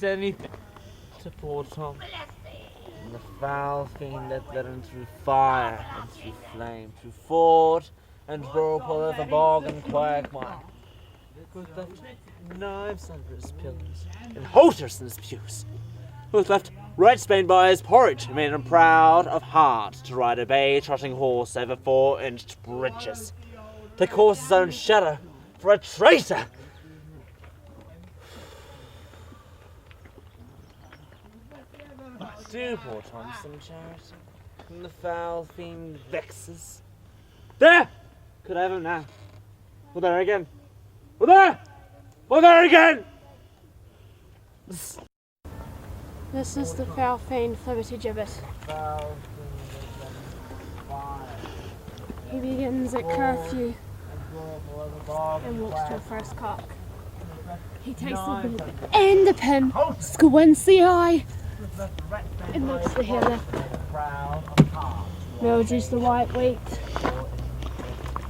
anything to poor Tom. And the foul fiend that led him through fire and through flame, through ford and whirlpool of the bog and quagmire. Who had left knives under his pillows and halters in his pews. Who had left red Spain by his porridge and made him proud of heart to ride a bay-trotting horse over 4-inched bridges. To course his own shadow for a traitor. Do poor Tom some charity, and the foul fiend vexes. There! Could I have him now? Well, there again. Well, there! Well, there again! This is the foul fiend Flibbertigibbet. He begins at curfew and walks to a first cock. He takes the bit and the pin, squints the eye, and looks the heather. Mildrews the white wheat,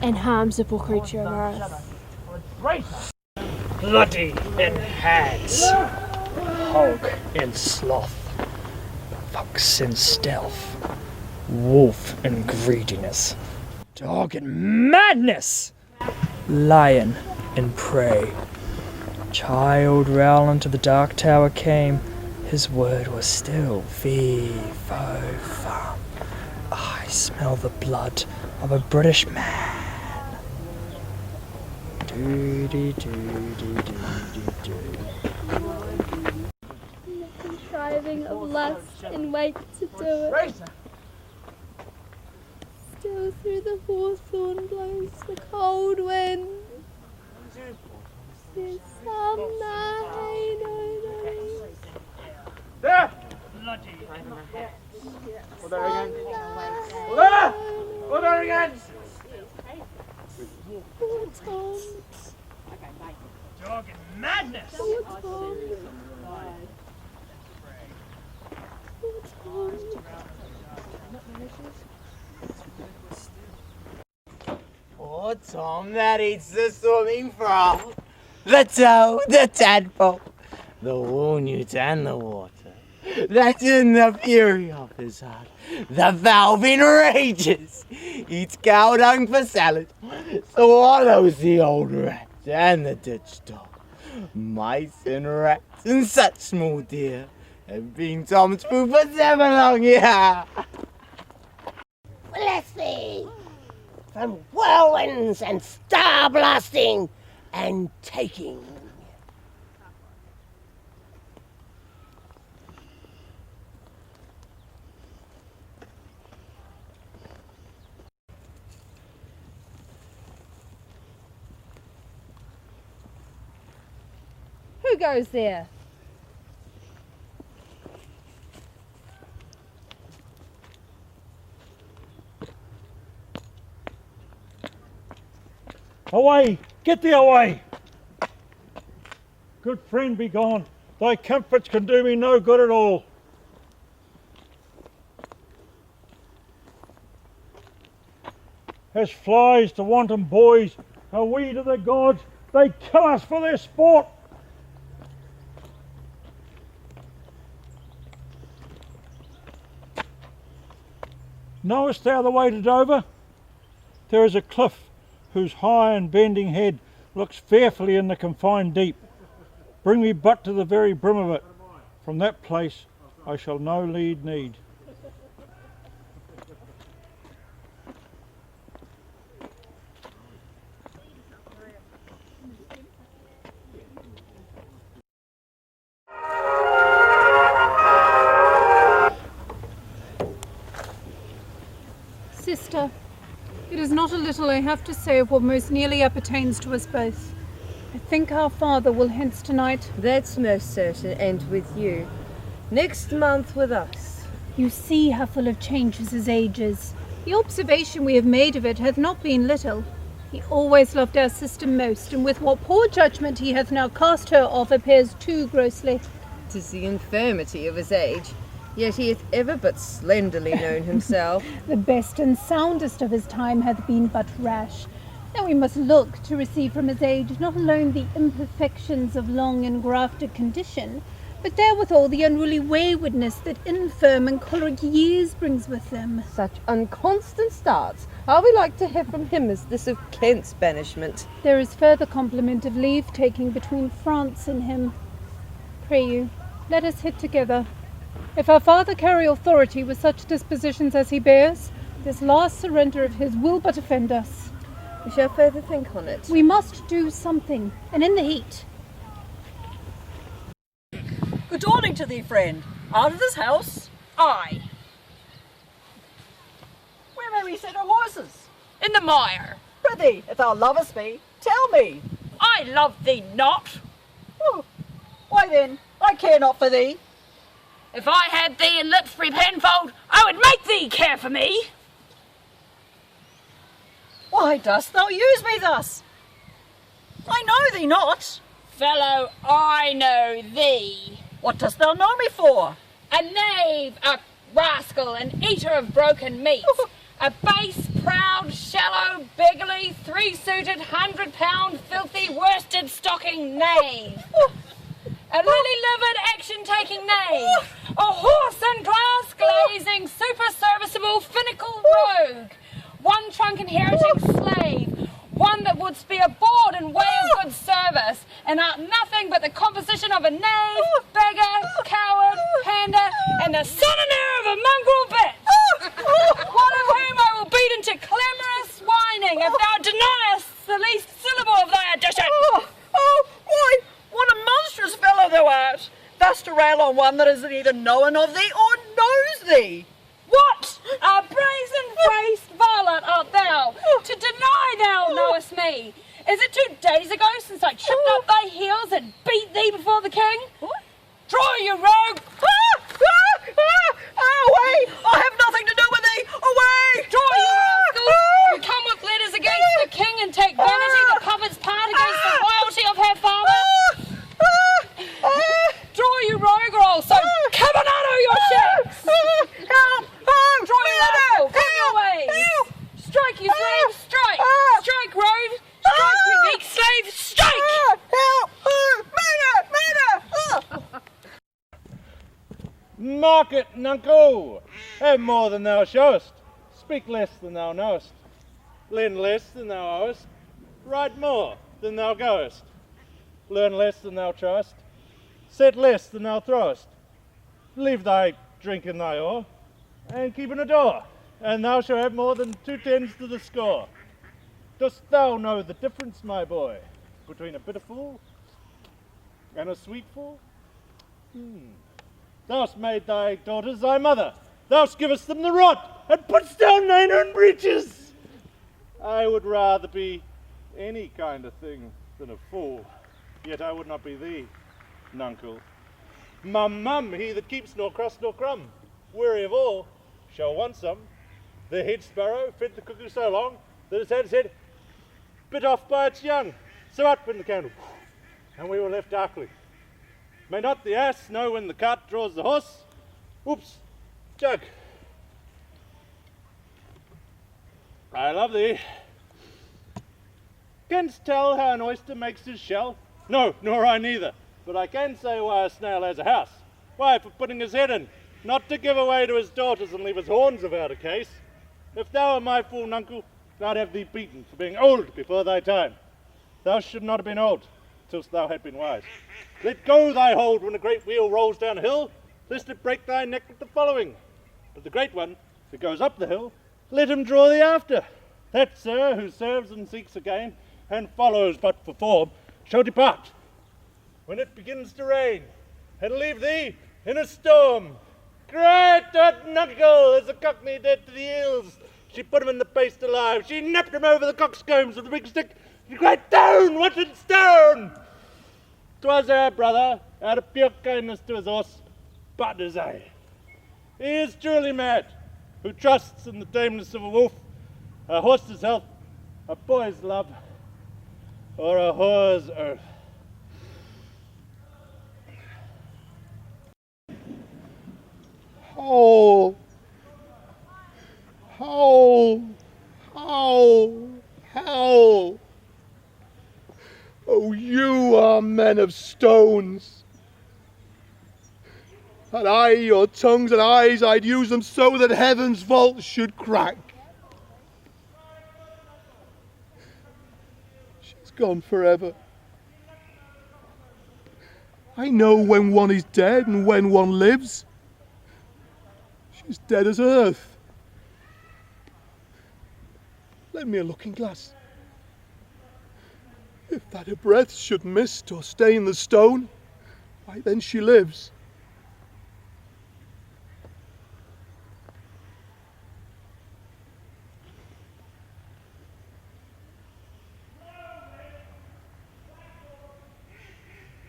and harms the poor creature of earth. Bloody in hags, hog in sloth, fox in stealth, wolf in greediness, dog in madness, lion in prey. Child Rowland to the dark tower came, his word was still fee-fo-fum. I smell the blood of a British man. Contriving of lust and wait to do it. Still through the hawthorn blows the cold wind. There's some there! Bloody! Well, there again. Well, there! Well, there again! Dog in madness! Oh, Tom that eats the swimming frog, the toad, the tadpole, the wool-newt and the water, that's in the fury of his heart. The valve rages, eats cow dung for salad, swallows the old rat and the ditch dog. Mice and rats and such small deer have been Tom's food for 7 long years. Blessing from whirlwinds and star blasting and taking. Who goes there? Away! Get thee away! Good friend, be gone. Thy comforts can do me no good at all. As flies to wanton boys, are we to the gods. They kill us for their sport. Knowest thou the way to Dover? There is a cliff whose high and bending head looks fearfully in the confined deep. Bring me but to the very brim of it. From that place I shall no lead need. Sister, it is not a little I have to say of what most nearly appertains to us both. I think our father will hence tonight. That's most certain, and with you. Next month with us. You see how full of changes his age is. The observation we have made of it hath not been little. He always loved our sister most, and with what poor judgment he hath now cast her off appears too grossly. 'Tis the infirmity of his age, yet he hath ever but slenderly known himself. The best and soundest of his time hath been but rash. Now we must look to receive from his age not alone the imperfections of long engrafted condition, but therewithal the unruly waywardness that infirm and choleric years brings with them. Such unconstant starts. How we like to hear from him as this of Kent's banishment. There is further compliment of leave-taking between France and him. Pray you, let us hit together. If our father carry authority with such dispositions as he bears, this last surrender of his will but offend us. We shall further think on it. We must do something, and in the heat. Good dawning to thee, friend. Out of this house? Aye. Where may we set our horses? In the mire. Prithee, if thou lovest me, tell me. I love thee not. Oh, why then, I care not for thee. If I had thee in Litsbury Penfold, I would make thee care for me. Why dost thou use me thus? I know thee not. Fellow, I know thee. What dost thou know me for? A knave, a rascal, an eater of broken meat. A base, proud, shallow, beggarly, three-suited, 100-pound, filthy, worsted stocking knave. A lily-livered, action-taking knave. A horse and glass-glazing, super-serviceable, finical rogue. One trunk-inheriting slave. One that would be a board and way of good service, and art nothing but the composition of a knave, beggar, coward, pander, and the son and heir of a mongrel bitch. One of whom I will beat into clamorous whining if thou deniest the least syllable of thy addition. Why, what a monstrous fellow thou art, thus to rail on one that is neither known of thee or knows thee. What a brazen-faced varlet art thou, to deny thou knowest me? Is it 2 days ago since I tripped up thy heels and beat thee before the king? What? Draw, you rogue! Away! I have nothing to do with thee! Away! Draw, you rascal! You come with letters against the king and take vanity the puppet's part against the royalty of her father? Draw, you rogue, or I'll so cabanado your shakes! Help! Draw, you rascal! Come your ways! Strike, you slave! Strike! Strike, road! Strike, you weak slave! Strike! Help! Murder! Mark it, nuncle! Have more than thou showest. Speak less than thou knowest. Lend less than thou owest. Write more than thou goest. Learn less than thou trust. Set less than thou throwest. Leave thy drink in thy oar, and keep in a door, and thou shalt have more than 2 tens to the score. Dost thou know the difference, my boy, between a bitter fool and a sweet fool? Thou'st made thy daughters thy mother. Thou'st givest them the rod, and putst down thine own breeches. I would rather be any kind of thing than a fool, yet I would not be thee, nuncle. Mum, he that keeps nor crust nor crumb, weary of all, shall want some. The hedge sparrow fed the cuckoo so long that his head bit off by its young. So out went the candle, and we were left darkly. May not the ass know when the cart draws the horse? Oops, jug. I love thee. Canst tell how an oyster makes his shell? No, nor I neither. But I can say why a snail has a house. Why, for putting his head in, not to give away to his daughters and leave his horns without a case. If thou were my fool nuncle, I'd have thee beaten for being old before thy time. Thou should not have been old, tilst thou had been wise. Let go thy hold when a great wheel rolls down a hill, lest it break thy neck with the following. But the great one, if it goes up the hill, let him draw thee after. That, sir, who serves and seeks a gain, and follows but for form, shall depart when it begins to rain, and leave thee in a storm. Great nuncle, as the cockney did to the eels. She put him in the paste alive. She napped him over the coxcombs with the big stick. She cried, "Down, wanted stone!" 'Twas her brother, out of pure kindness to his horse, but as I. He is truly mad, who trusts in the tameness of a wolf, a horse's health, a boy's love, or a whore's earth. Howl, howl, howl, howl. Oh, you are men of stones. Had I your tongues and eyes, I'd use them so that heaven's vault should crack. She's gone forever. I know when one is dead and when one lives. She's dead as earth. Lend me a looking glass. If that her breath should mist or stain the stone, why then she lives.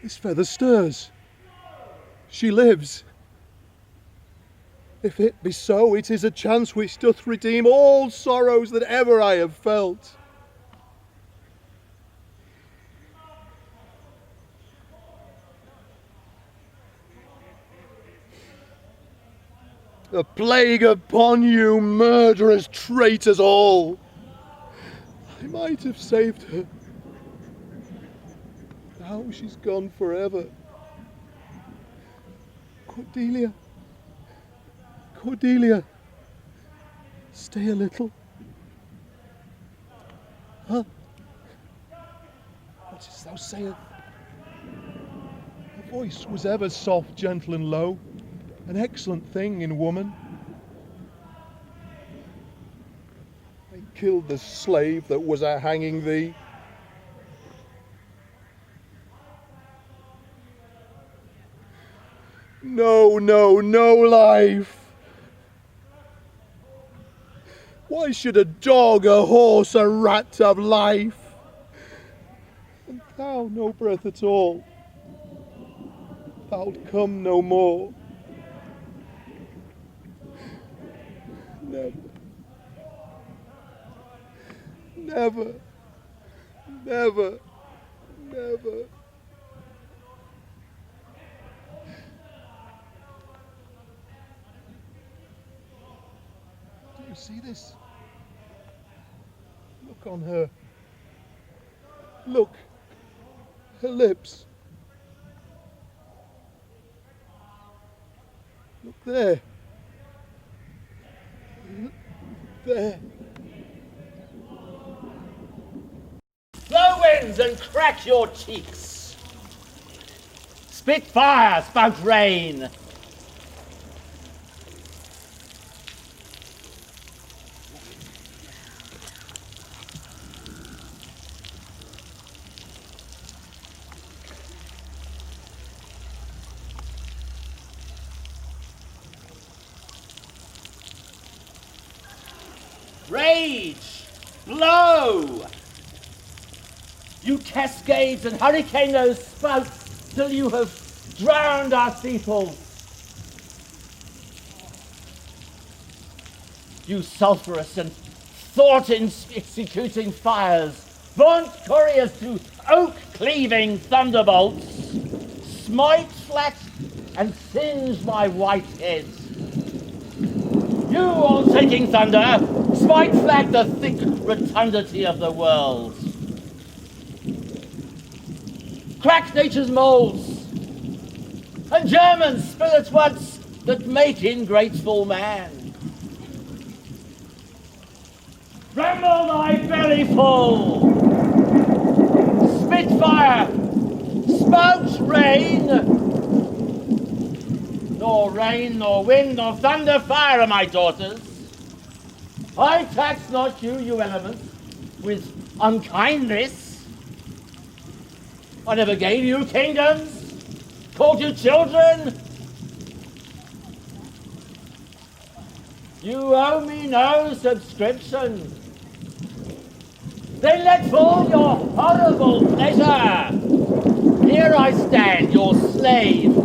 This feather stirs. She lives. If it be so, it is a chance which doth redeem all sorrows that ever I have felt. The plague upon you, murderers, traitors all! I might have saved her. Now she's gone forever. Cordelia, Cordelia, stay a little. Huh? What is thou sayest? Her voice was ever soft, gentle and low, an excellent thing in woman. I killed the slave that was a hanging thee. No, no, no life. Why should a dog, a horse, a rat have life? And thou no breath at all. Thou'lt come no more. Never, never, never, never. Do you see this? Look on her. Look, her lips. Look there. There. Blow winds and crack your cheeks. Spit fire, spout rain. Rage, blow! You cascades and hurricane those spouts till you have drowned our steeples. You sulphurous and thought-executing fires, vaunt couriers to oak-cleaving thunderbolts, smite flat and singe my white head. You, all-taking thunder, smite flat the thick rotundity of the world. Crack nature's moulds, and German spirits once that make ingrateful man. Tremble thy belly full, spit fire, spout rain. Nor rain, nor wind, nor thunder, fire are my daughters. I tax not you, you elements, with unkindness. I never gave you kingdoms, called you children. You owe me no subscription. Then let fall your horrible pleasure. Here I stand, your slave,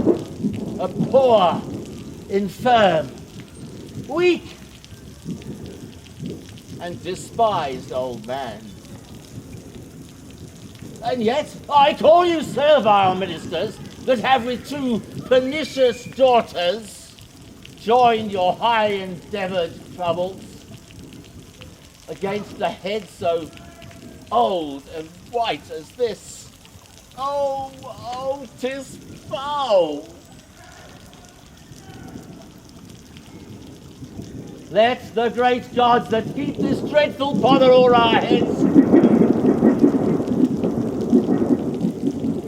a poor, infirm, weak, and despised old man. And yet I call you servile ministers that have with two pernicious daughters joined your high-endeavoured troubles against a head so old and white as this. Oh, 'tis foul. Let the great gods that keep this dreadful bother o'er our heads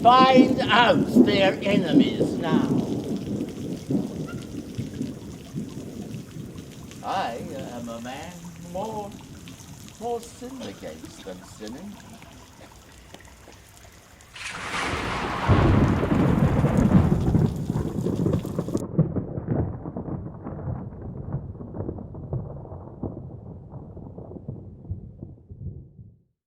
find out their enemies now. I am a man more sinned against than sinning.